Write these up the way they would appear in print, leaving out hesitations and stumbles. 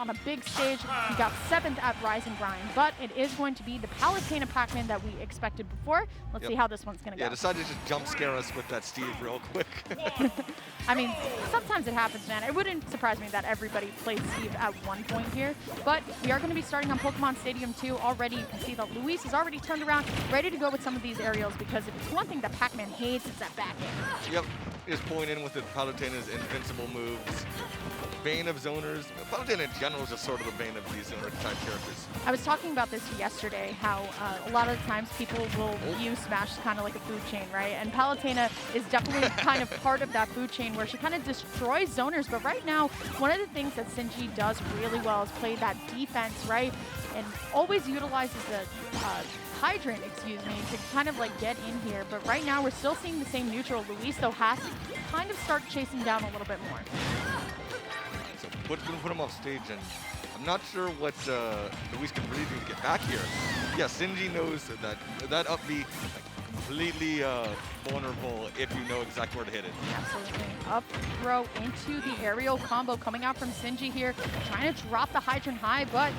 on a big stage. He got 7th at Rise and Grind, but it is going to be the Palutena Pac-Man that we expected before. Let's see how this one's going to go. Yeah, decided to just jump scare us with that Steve real quick. I mean, sometimes it happens, man. It wouldn't surprise me that everybody plays Steve at one point here, but we are going to be starting on Pokemon Stadium 2 already. You can see that Luis is already turned around, ready to go with some of these aerials, because if it's one thing that Pac-Man hates, it's that back air. Yep, just pulling in with the Palutena's invincible moves. Bane of zoners. Palutena in general is just sort of the bane of these zoner type characters. I was talking about this yesterday, how a lot of the times people will view Smash kind of like a food chain, right? And Palutena is definitely kind of part of that food chain where she kind of destroys zoners. But right now, one of the things that Sinji does really well is play that defense, right? And always utilizes the hydrant, to kind of like get in here. But right now, we're still seeing the same neutral. Luis, though, has to kind of start chasing down a little bit more. What's going to put him off stage, and I'm not sure what Luis can really do to get back here. Yeah, Sinji knows that up B, completely vulnerable if you know exactly where to hit it. Absolutely. Up throw into the aerial combo coming out from Sinji here, trying to drop the hydrant high, but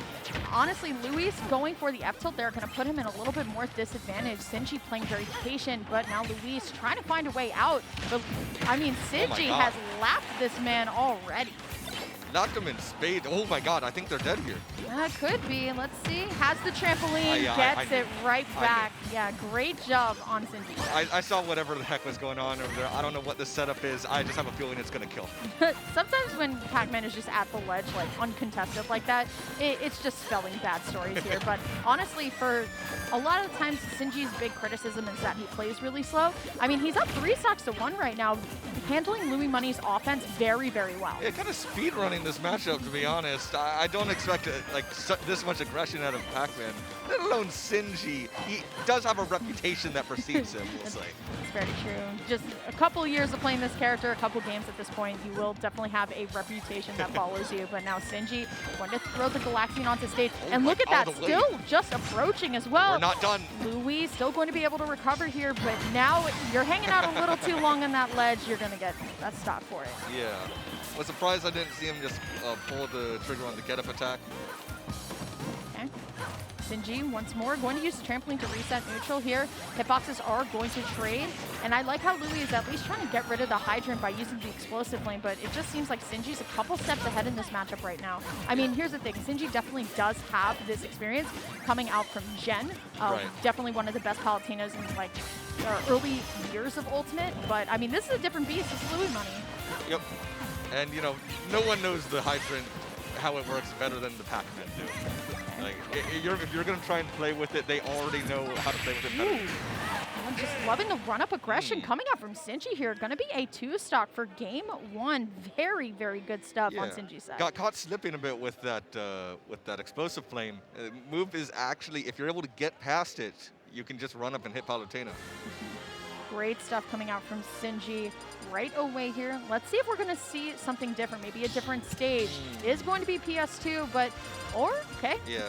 honestly, Luis going for the F tilt there, going to put him in a little bit more disadvantage. Sinji playing very patient, but now Luis trying to find a way out. But I mean, Sinji has lapped this man already. Knocked him in spades. Oh my god, I think they're dead here. Could be. Let's see. Has the trampoline, gets it right back. Yeah, great job on Sinji. I saw whatever the heck was going on over there. I don't know what the setup is. I just have a feeling it's going to kill. Sometimes when Pac-Man is just at the ledge, like uncontested like that, it's just spelling bad stories here. But honestly, for a lot of the times, Sinji's big criticism is that he plays really slow. I mean, he's up 3 stocks to 1 right now, handling Louis Money's offense very, very well. Yeah, kind of speed running this matchup, to be honest. I don't expect this much aggression out of Pac-Man, let alone Sinji. He does have a reputation that precedes him, we'll say. That's very true. Just a couple years of playing this character, a couple games at this point, you will definitely have a reputation that follows you. But now Sinji going to throw the Galaxian onto stage. And look at that, still just approaching as well. We're not done. Louis still going to be able to recover here, but now you're hanging out a little too long on that ledge. You're going to get that stop for it. Yeah. I was surprised I didn't see him just pull the trigger on the get-up attack. Okay. Sinji once more going to use the trampoline to reset neutral here. Hitboxes are going to trade, and I like how Louis is at least trying to get rid of the hydrant by using the explosive lane, but it just seems like Sinji's a couple steps ahead in this matchup right now. I mean, here's the thing, Sinji definitely does have this experience coming out from Gen. Definitely one of the best Palutenas in like early years of Ultimate, but I mean, this is a different beast. This is Louis Money. Yep. And, you know, no one knows the hydrant, how it works better than the Pac-Man do. Like, if you're going to try and play with it, they already know how to play with it better. I'm just loving the run-up aggression coming out from Sinji here. Going to be a 2-stock for game 1. Very, very good stuff on Sinji's side. Got caught slipping a bit with that explosive flame. Move is actually, if you're able to get past it, you can just run up and hit Palutena. Great stuff coming out from Sinji right away here. Let's see if we're going to see something different, maybe a different stage. It is going to be PS2, but,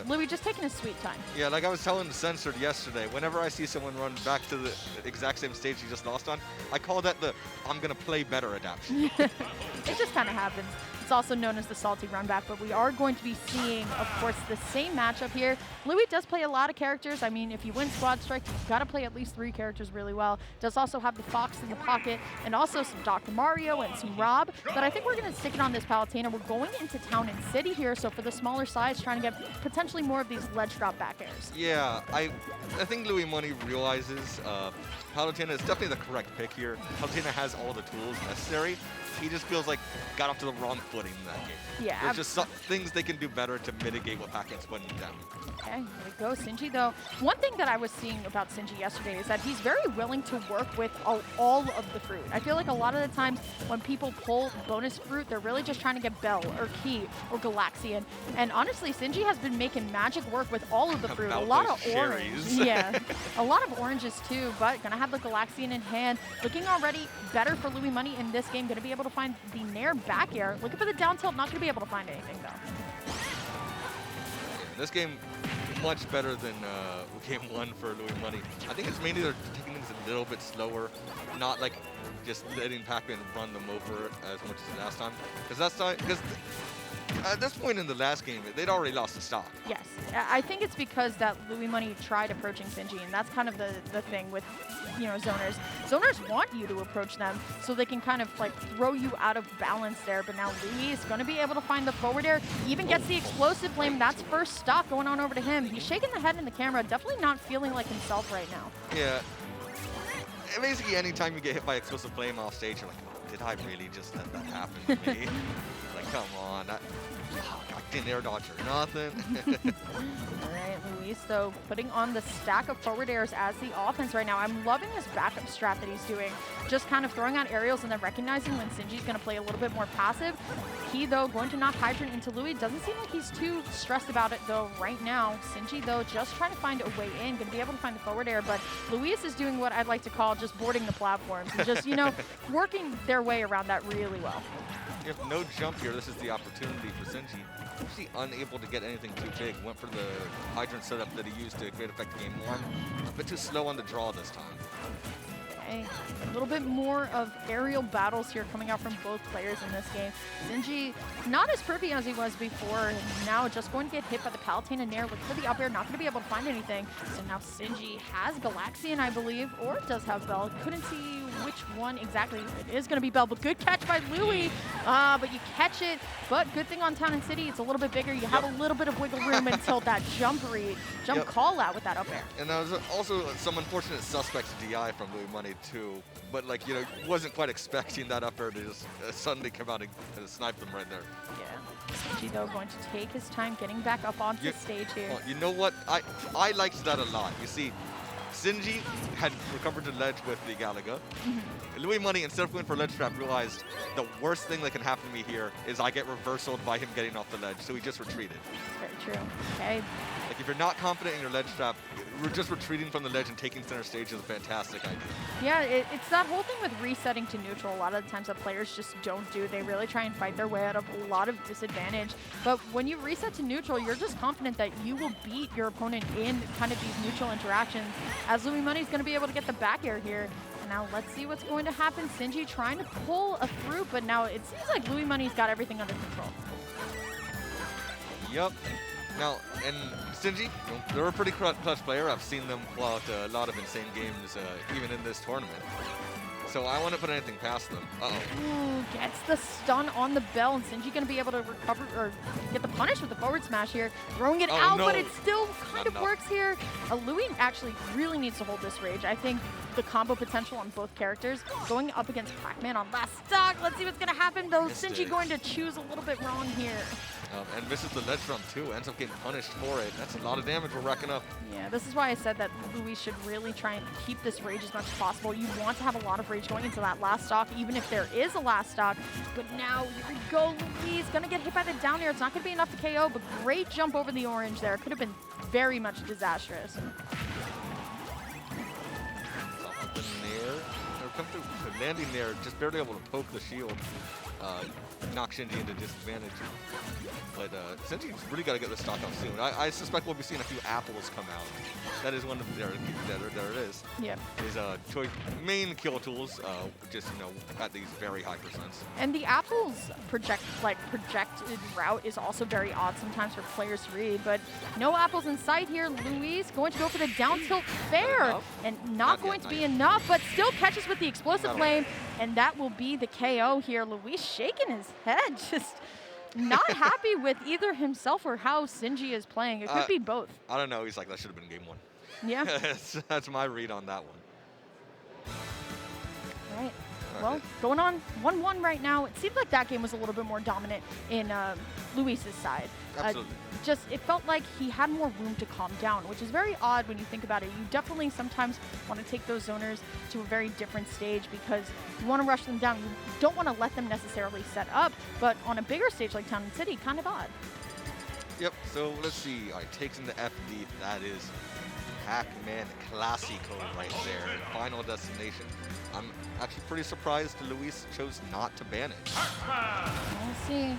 Louis just taking his sweet time. Yeah, like I was telling the Censored yesterday, whenever I see someone run back to the exact same stage he just lost on, I call that the I'm going to play better adaptation. It just kind of happens. It's also known as the salty run back, but we are going to be seeing, of course, the same matchup here. Louis does play a lot of characters. I mean, if you win Squad Strike, you've got to play at least 3 characters really well. Does also have the Fox in the pocket, and also some Dr. Mario and some Rob. But I think we're going to stick it on this Palutena. We're going into Town and City here, so for the smaller size, trying to get potentially more of these ledge drop back airs. Yeah, I think Louis Money realizes Palutena is definitely the correct pick here. Palutena has all the tools necessary. He just feels like got off to the wrong footing in that game. Yeah. There's just some things they can do better to mitigate what Pac-Man's putting down. Okay, here we go. Sinji, though, one thing that I was seeing about Sinji yesterday is that he's very willing to work with all of the fruit. I feel like a lot of the times when people pull bonus fruit, they're really just trying to get Bell or Key or Galaxian. And honestly, Sinji has been making magic work with all of the fruit. A lot of orange. Yeah, a lot of oranges too, but gonna have the Galaxian in hand. Looking already better for Louis Money in this game. Gonna be able to find the Nair back air. Looking for the down tilt, not gonna be able to find anything though. This game, much better than game 1 for Louis Money. I think it's mainly they're taking things a little bit slower, not like just letting Pac-Man run them over as much as last time. Because at this point in the last game, they'd already lost the stock. Yes, I think it's because that Louis Money tried approaching Sinji, and that's kind of the thing with, you know, zoners. Zoners want you to approach them so they can kind of like throw you out of balance there, but now Louis is going to be able to find the forward air. He even gets the explosive flame. That's first stock going on over to him. He's shaking the head in the camera, definitely not feeling like himself right now. Yeah. Basically, anytime you get hit by explosive flame off stage, you're like, oh, did I really just let that happen to me? Like, come on. I didn't air dodge or nothing. All right, Luis, though, putting on the stack of forward airs as the offense right now. I'm loving this backup strat that he's doing. Just kind of throwing out aerials and then recognizing when Sinji's going to play a little bit more passive. He, though, going to knock Hydrant into Louis. Doesn't seem like he's too stressed about it, though, right now. Sinji, though, just trying to find a way in. Going to be able to find the forward air, but Luis is doing what I'd like to call just boarding the platforms. And just, you know, working their way around that really well. If no jump here, this is the opportunity for Sinji. Actually unable to get anything too big. Went for the Hydrant setup that he used to great effect game 1. A bit too slow on the draw this time. Okay, a little bit more of aerial battles here coming out from both players in this game. Sinji, not as perky as he was before, and now just going to get hit by the Palutena Nair. Look for the up air, not going to be able to find anything. So now Sinji has Galaxian, I believe, or it does have Bell. Couldn't see which one exactly. It is going to be Bell, but good catch by Louis. But you catch it, but good thing on Town and City, it's a little bit bigger. You have a little bit of wiggle room until that jump read, call out with that up air. And there was also some unfortunate suspect DI from Louis Money too, but like, you know, wasn't quite expecting that up air to just suddenly come out and snipe them right there. Yeah, Sinji though going to take his time getting back up onto the stage here. Well, you know what? I liked that a lot. You see, Sinji had recovered the ledge with the Galaga. Louis Money, instead of going for ledge trap, realized the worst thing that can happen to me here is I get reversaled by him getting off the ledge, so he just retreated. Very true. Okay. Like, if you're not confident in your ledge trap, just retreating from the ledge and taking center stage is a fantastic idea. Yeah, it's that whole thing with resetting to neutral. A lot of the times that players just don't do. They really try and fight their way out of a lot of disadvantage. But when you reset to neutral, you're just confident that you will beat your opponent in kind of these neutral interactions. As Louis Money's going to be able to get the back air here. And now let's see what's going to happen. Sinji trying to pull a through, but now it seems like Louis Money's got everything under control. Yep. Now, and Sinji, they're a pretty clutch player. I've seen them pull out a lot of insane games, even in this tournament. So I wouldn't put anything past them. Ooh, gets the stun on the Bell, and Sinji going to be able to recover or get the punish with the forward smash here. Throwing it out, but it still kind of works here. Louis actually really needs to hold this rage. I think the combo potential on both characters. Going up against Pac-Man on last stock. Let's see what's going to happen, though. Sinji going to choose a little bit wrong here. And misses the ledge jump too, ends up getting punished for it. That's a lot of damage we're racking up. Yeah, this is why I said that Louis should really try and keep this rage as much as possible. You want to have a lot of rage going into that last stock, even if there is a last stock. But now, here we go, Louis gonna get hit by the down air. It's not gonna be enough to KO, but great jump over the orange there. Could have been very much disastrous. Come through landing there, just barely able to poke the shield. Knock Sinji into disadvantage. But Sinji's really got to get this stock out soon. I suspect we'll be seeing a few apples come out. That is one of there it is. Yep. His main kill tools, just, you know, at these very high percents. And the apples projected route is also very odd sometimes for players to read. But no apples in sight here. Louis going to go for the down tilt fair, and not going to be enough, but still catches with the explosive flame, and that will be the KO here. Louis shaking his head, just not happy with either himself or how Sinji is playing. It could be both. I don't know. He's like, that should have been game 1. Yeah. That's my read on that one. Right. Well, going on 1-1 right now. It seemed like that game was a little bit more dominant in Luis's side. Absolutely. It felt like he had more room to calm down, which is very odd when you think about it. You definitely sometimes want to take those zoners to a very different stage because you want to rush them down. You don't want to let them necessarily set up, but on a bigger stage like Town and City, kind of odd. Yep, so let's see. All right, takes into FD. That is Pac-Man Classico right there. Final destination. I'm actually pretty surprised Luis chose not to ban it. We'll see.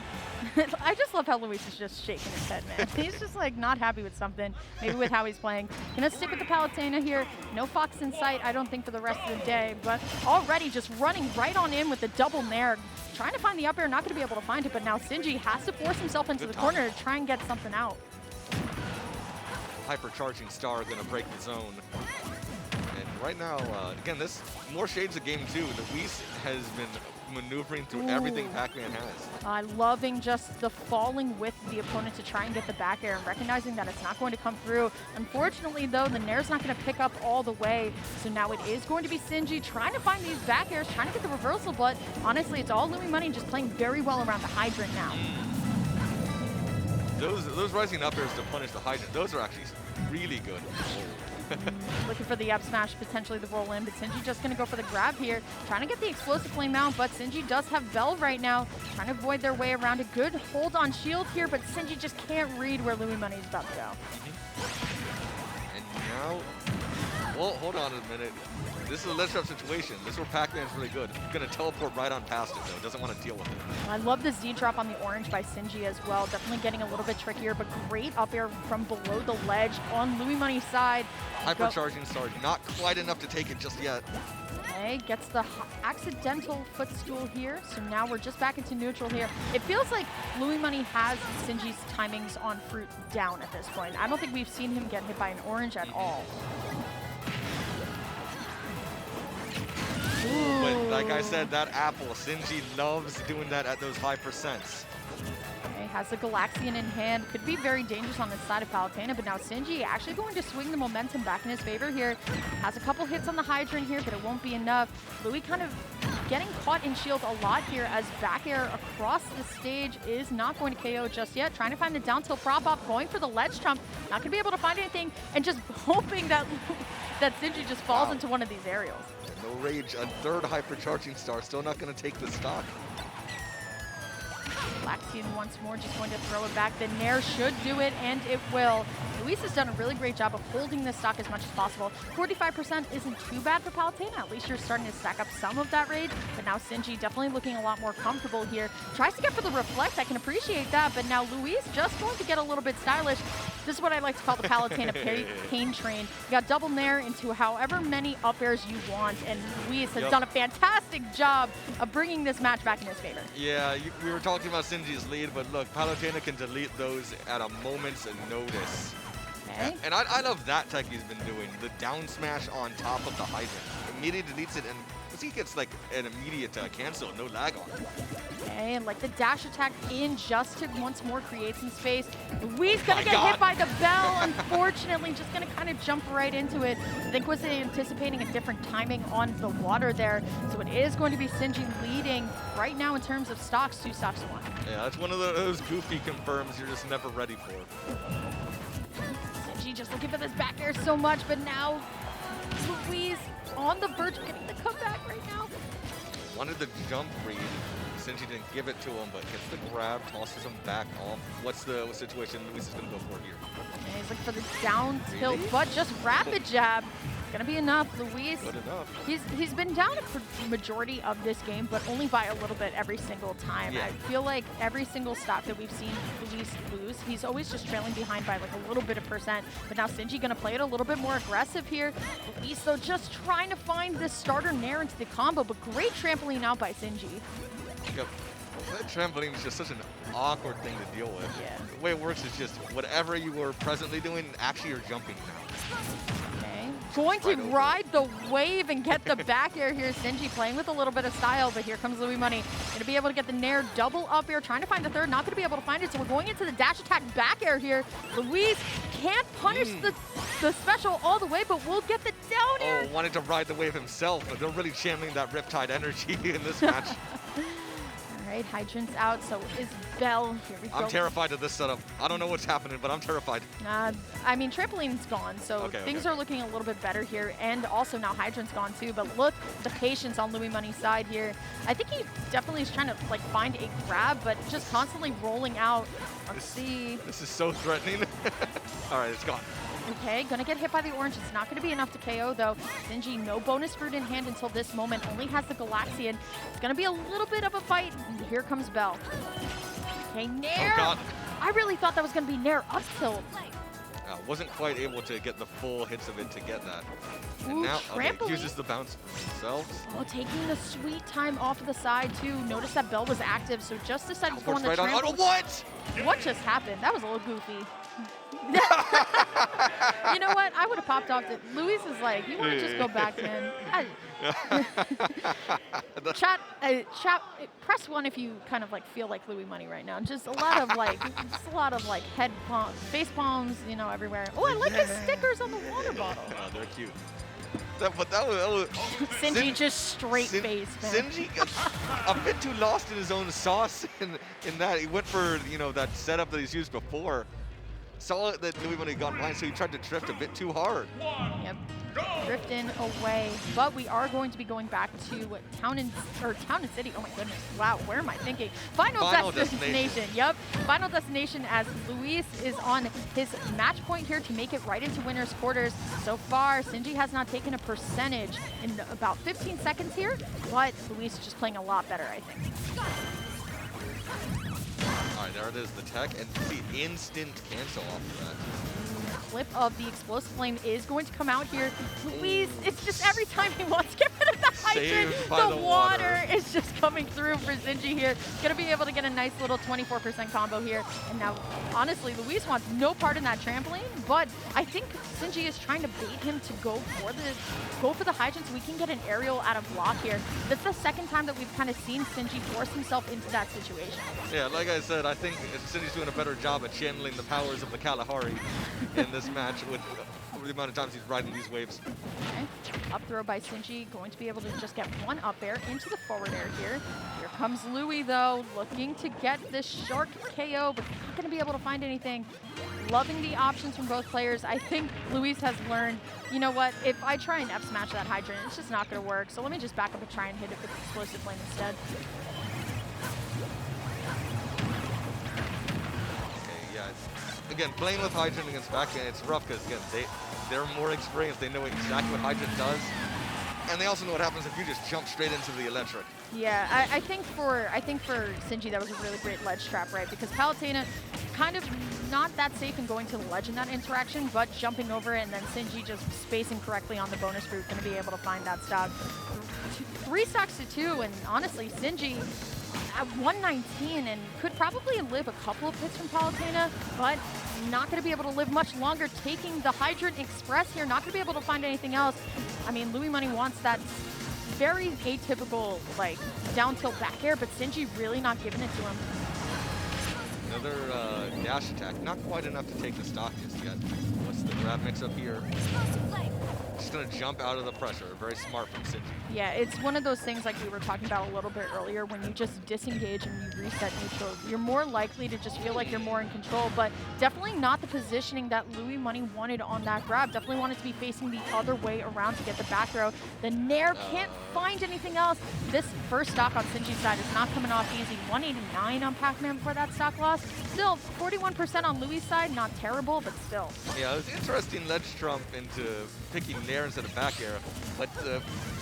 I just love how Luis is just shaking his head, man. He's just like not happy with something, maybe with how he's playing. Gonna stick with the Palutena here. No Fox in sight, I don't think, for the rest of the day, but already just running right on in with the double nair. Trying to find the up air, not gonna be able to find it, but now Sinji has to force himself into the corner to try and get something out. Hypercharging star gonna break the zone. And right now, again, this more shades of game 2. Luis has been maneuvering through everything Pac-Man has. Loving just the falling with the opponent to try and get the back air and recognizing that it's not going to come through. Unfortunately, though, the nair's not going to pick up all the way. So now it is going to be Sinji trying to find these back airs, trying to get the reversal, but honestly, it's all Louis Money just playing very well around the hydrant now. Those rising up airs to punish the hydrant, those are actually really good. Looking for the up smash, potentially the roll in, but Sinji just going to go for the grab here, trying to get the explosive flame out, but Sinji does have Bell right now, trying to avoid their way around. A good hold on shield here, but Sinji just can't read where Louis Money is about to go. And now, well, hold on a minute. This is a ledge trap situation. This is where Pac-Man's really good. Gonna teleport right on past it though. Doesn't want to deal with it. I love the Z drop on the orange by Sinji as well. Definitely getting a little bit trickier, but great up air from below the ledge on Louis Money's side. Hypercharging star, not quite enough to take it just yet. Okay, gets the accidental footstool here. So now we're just back into neutral here. It feels like Louis Money has Sinji's timings on fruit down at this point. I don't think we've seen him get hit by an orange at all. But like I said, that apple, Sinji loves doing that at those high percents. Okay, has the Galaxian in hand. Could be very dangerous on the side of Palutena, but now Sinji actually going to swing the momentum back in his favor here. Has a couple hits on the hydrant here, but it won't be enough. Louis kind of getting caught in shield a lot here as back air across the stage is not going to KO just yet. Trying to find the down tilt prop up, going for the ledge jump. Not going to be able to find anything, and just hoping that that Sinji just falls into one of these aerials. No rage, a third hypercharging star, still not going to take the stock. Galaxian once more just going to throw it back. The nair should do it, and it will. Luis has done a really great job of holding this stock as much as possible. 45% isn't too bad for Palutena. At least you're starting to stack up some of that rage, but now Sinji definitely looking a lot more comfortable here. Tries to get for the reflect. I can appreciate that, but now Luis just going to get a little bit stylish. This is what I like to call the Palutena pain train. You got double nair into however many up airs you want, and Luis has done a fantastic job of bringing this match back in his favor. Yeah, we were talking about Sinji's lead, but look, Palutena can delete those at a moment's notice. Okay. And I love that tech he's been doing, the down smash on top of the hydrant. Immediately deletes it, and he gets like an immediate cancel, no lag on it. Okay, and like the dash attack in just to once more create some space. Luis gonna get hit by the bell, unfortunately, just gonna kind of jump right into it. I think was anticipating a different timing on the water there. So it is going to be Sinji leading right now in terms of stocks, 2 stocks to 1. Yeah, that's one of those goofy confirms you're just never ready for. Sinji just looking for this back air so much, but now Luis on the verge of getting the comeback right now. Wanted the jump read. Sinji didn't give it to him, but gets the grab, tosses him back off. What's the situation Luis is going to go for here? Okay, he's looking for the down tilt, but just rapid jab. Gonna be enough. Luis, good enough. He's been down a majority of this game, but only by a little bit every single time. Yeah. I feel like every single stock that we've seen Luis lose, he's always just trailing behind by like a little bit of percent. But now Sinji gonna play it a little bit more aggressive here. Luis though just trying to find this starter nair into the combo, but great trampoline out by Sinji. Yep. That trampoline is just such an awkward thing to deal with. Yeah. The way it works is just whatever you were presently doing, actually you're jumping now. Okay. Going to ride the wave and get the back air here. Sinji playing with a little bit of style, but here comes Louis Money. Gonna be able to get the nair double up air, trying to find the third, not gonna be able to find it, so we're going into the dash attack back air here. Luis can't punish the special all the way, but we'll get the down air. Oh, wanted to ride the wave himself, but they're really channeling that Riptide energy in this match. All right, hydrant's out, so is Bell. Here we go. I'm terrified of this setup. I don't know what's happening, but I'm terrified. I mean, trampoline's gone, so things are looking a little bit better here. And also now hydrant's gone too, but look, the patience on Louis Money's side here. I think he definitely is trying to like find a grab, but just constantly rolling out. Let's see. This is so threatening. All right, it's gone. Okay, gonna get hit by the orange. It's not gonna be enough to KO though. Sinji, no bonus fruit in hand until this moment. Only has the Galaxian. It's gonna be a little bit of a fight. And here comes Bell. Okay, Nair. Oh, God. I really thought that was gonna be Nair up tilt. Wasn't quite able to get the full hits of it to get that. And Ooh, now trampoline. uses the bounce for themselves. Oh, taking the sweet time off of the side too. Notice that Bell was active, so just decided to go on the Right on auto. trampoline. What? What just happened? That was a little goofy. You know what? I would have popped off. Luis is like, you want to just go back, man. Chat, press 1 if you kind of like feel like Louis money right now. Just a lot of like, head palms, face palms, you know, everywhere. Oh, I like his stickers on the water bottle. Oh, they're cute. That was Sinji just straight face, man. Sinji got a bit too lost in his own sauce in that. He went for, you know, that setup that he's used before. Saw that Louis when he got blind, so he tried to drift a bit too hard. Yep, drifting away. But we are going to be going back to Town and City. Oh my goodness! Wow, where am I thinking? Final destination. Yep, final destination as Luis is on his match point here to make it right into winner's quarters. So far, Sinji has not taken a percentage in about 15 seconds here, but Luis is just playing a lot better, I think. All right, there it is, the tech, and the instant cancel off of that. Clip of the explosive flame is going to come out here. Luis, it's just every time he wants to get rid of the hydrant, the water is just coming through for Sinji here. Gonna be able to get a nice little 24% combo here. And now, honestly, Luis wants no part in that trampoline, but I think Sinji is trying to bait him to go for the hydrant so we can get an aerial out of block here. That's the second time that we've kind of seen Sinji force himself into that situation. Yeah, like I said, I think Sinji's doing a better job at channeling the powers of the Kalahari in this match with the amount of times he's riding these waves. Okay, up throw by Sinji, going to be able to just get one up air into the forward air here. Here comes Louis though, looking to get this shark KO, but not gonna be able to find anything. Loving the options from both players. I think Luis has learned, you know what, if I try and F smash that hydrant, it's just not gonna work. So let me just back up and try and hit it with the explosive flame instead. Again, playing with Hydrant against Pac-Man, it's rough because, again, they're more experienced. They know exactly what Hydrant does. And they also know what happens if you just jump straight into the electric. Yeah, I think for Sinji, that was a really great ledge trap, right? Because Palutena kind of not that safe in going to the ledge in that interaction, but jumping over it, and then Sinji just spacing correctly on the bonus fruit, going to be able to find that stock. 3 stocks to 2, and honestly, Sinji at 119 and could probably live a couple of hits from Palutena, but not going to be able to live much longer. Taking the Hydrant Express here, not going to be able to find anything else. I mean, Louis Money wants that very atypical, like, down tilt back air, but Sinji really not giving it to him. Another dash attack, not quite enough to take the stock just yet. What's the grab mix up here? Just gonna jump out of the pressure. Very smart from Sinji. Yeah, it's one of those things like we were talking about a little bit earlier. When you just disengage and you reset neutral, you're more likely to just feel like you're more in control, but definitely not the positioning that Louis Money wanted on that grab. Definitely wanted to be facing the other way around to get the back throw. The Nair can't find anything else. This first stock on Sinji's side is not coming off easy. 189 on Pac-Man for that stock loss. Still, 41% on Louis' side, not terrible, but still. Yeah, it was interesting ledge trump into picking Nair instead of back air, but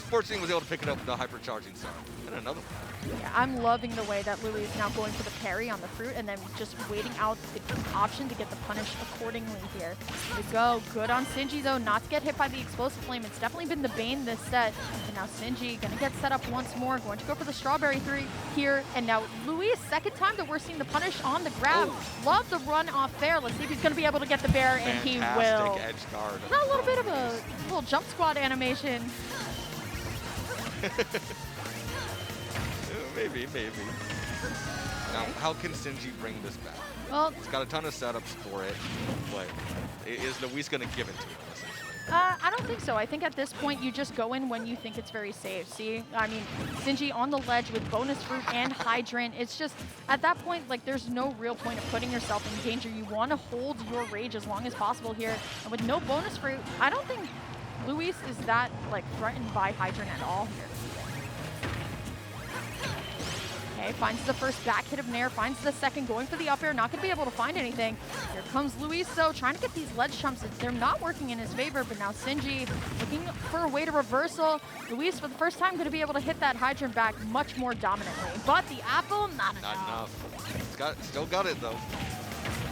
fortunately was able to pick it up with the hypercharging side. And another one. Yeah, I'm loving the way that Louis is now going for the parry on the fruit and then just waiting out the option to get the punish accordingly here. Here we go. Good on Sinji though, not to get hit by the explosive flame. It's definitely been the bane this set. And now Sinji gonna get set up once more, going to go for the strawberry 3 here. And now Louis, second time that we're seeing the punish on the grab. Love the run off there. Let's see if he's gonna be able to get the bear, and he will. Edge guard. Now a little bit of a little jump squad animation. Maybe. Now, how can Sinji bring this back? Well, he's got a ton of setups for it, but is Luis going to give it to him, essentially? I don't think so. I think at this point, you just go in when you think it's very safe. See, I mean, Sinji on the ledge with bonus fruit and hydrant. It's just, at that point, like, there's no real point of putting yourself in danger. You want to hold your rage as long as possible here. And with no bonus fruit, I don't think Luis is that, like, threatened by hydrant at all here. Okay, finds the first back hit of Nair, finds the second, going for the up air, not going to be able to find anything. Here comes Luis, though, trying to get these ledge jumps. They're not working in his favor, but now Sinji looking for a way to reversal. Luis, for the first time, going to be able to hit that hydrant back much more dominantly. But the apple, not enough. Still got it, though.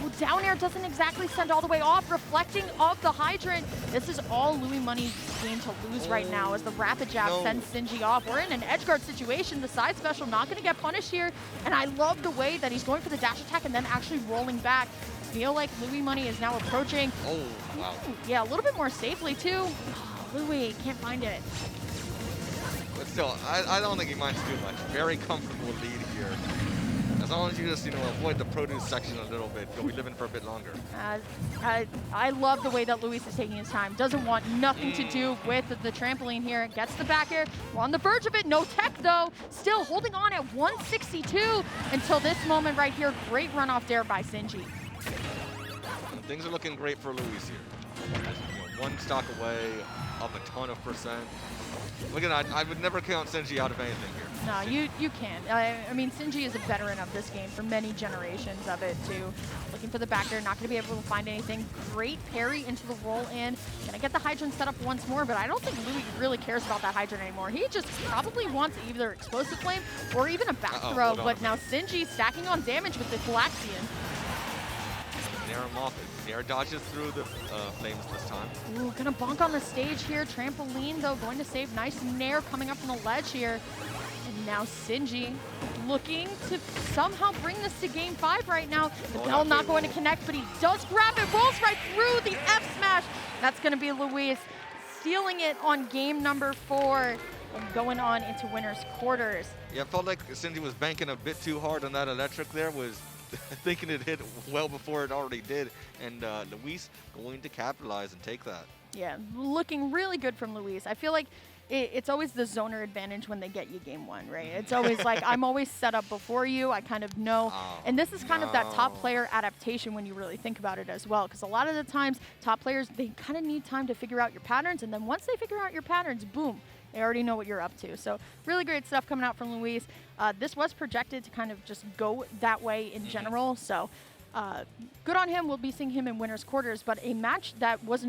Well, down air doesn't exactly send all the way off, reflecting off the hydrant. This is all Louis Money's game to lose right now as the rapid jab sends Sinji off. We're in an edge guard situation. The side special not going to get punished here. And I love the way that he's going for the dash attack and then actually rolling back. Feel like Louis Money is now approaching. Oh, wow. Ooh, yeah, a little bit more safely, too. Oh, Louis can't find it. But still, I don't think he minds too much. Very comfortable lead here. As long as you just, avoid the produce section a little bit, you'll be living for a bit longer. I love the way that Luis is taking his time. Doesn't want nothing to do with the trampoline here. Gets the back air. We're on the verge of it. No tech, though. Still holding on at 162 until this moment right here. Great runoff there by Sinji. And things are looking great for Luis here. One stock away, up a ton of percent. Look at that. I would never count Sinji out of anything here. No, you can't. I mean, Sinji is a veteran of this game for many generations of it, too. Looking for the back there, not going to be able to find anything. Great parry into the roll-in. Going to get the hydrant set up once more, but I don't think Louis really cares about that hydrant anymore. He just probably wants either explosive flame or even a back throw, but now Sinji stacking on damage with the Galaxian. Nair him off. Nair dodges through the flames this time. Ooh, gonna bonk on the stage here. Trampoline, though, going to save. Nice Nair coming up from the ledge here. And now Sinji looking to somehow bring this to game 5 right now. The bell not going to connect, but he does grab it. Rolls right through the F smash. That's gonna be Luis stealing it on game number 4 and going on into winner's quarters. Yeah, it felt like Sinji was banking a bit too hard on that electric there, was thinking it hit well before it already did, and Luis going to capitalize and take that. Yeah, looking really good from Luis. I feel like it's always the zoner advantage when they get you game 1, right? It's always like, I'm always set up before you, I kind of know. And this is kind of that top player adaptation when you really think about it as well, because a lot of the times, top players, they kind of need time to figure out your patterns, and then once they figure out your patterns, boom, they already know what you're up to. So really great stuff coming out from Luis. This was projected to kind of just go that way in general. So good on him. We'll be seeing him in winner's quarters. But a match that wasn't